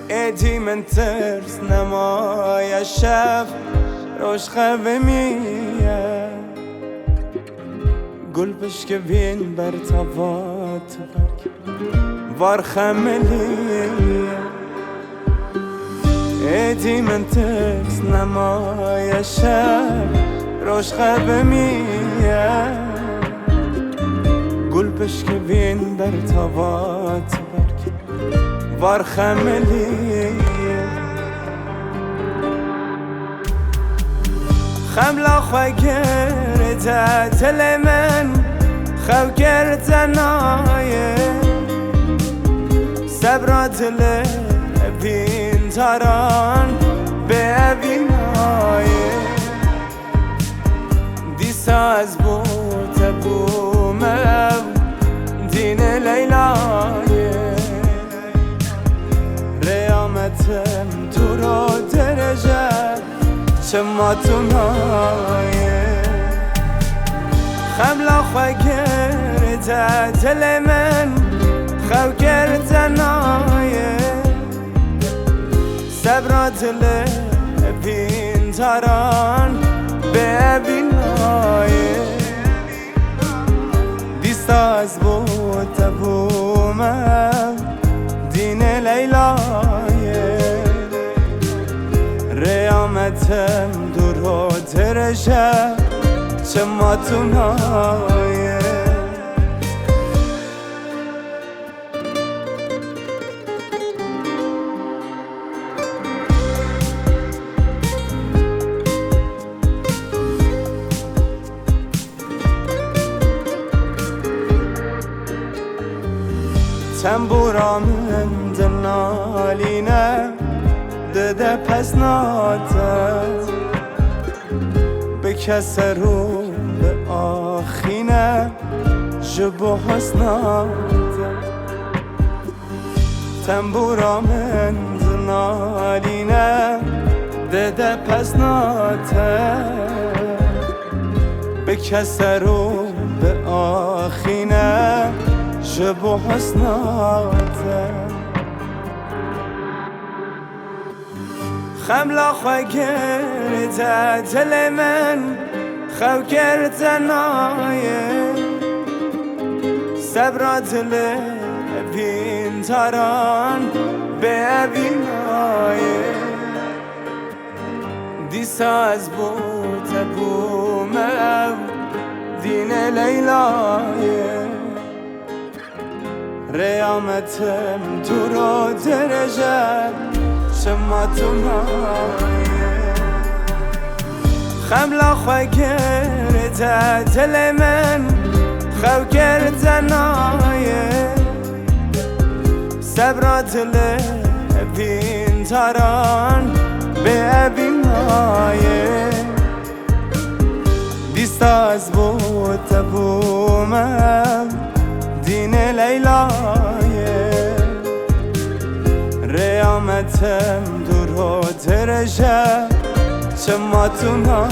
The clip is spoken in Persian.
ایدی من ترس نمای شب روش خواه میه گل بشک بین بر تاوات برگ وار خملیه ایدی من ترس نمای شب روش خواه میه گل بشک بین بر تاوات برگ وار خملیه خملا خواه گرده دل من خو گرده نایه صبر دل بین تاران به بینایه دیسا از بوده بومم دین لیلایه ریامتم دور و درجه چماتونایه خملا خواه گرده دل من خو گرده نایه صبر دل بین تاران به بینایه دیستا از بوده بومم دین لیلایه ریامتم دور و درجه چماتونایه تنبورا من دنالینه دده پس ناتت به کس رو به آخینه جبو حسناتت تنبورا من دنالینه دده پس ناتت به کس رو به آخینه جبو حسناتت خملا خواه گرده دل من خو گرده نایه صبر دل بین تاران به بینایه دیسا از بوده بومم دین لیلایه ریامتم دور و درجه چماتونایه خملا خواه گرده دل من خو گرده نایه صبر دل بین تاران به بینایه دیستا از بوده بومم دین لیلایه ریامتم دور و درجه چماتونایه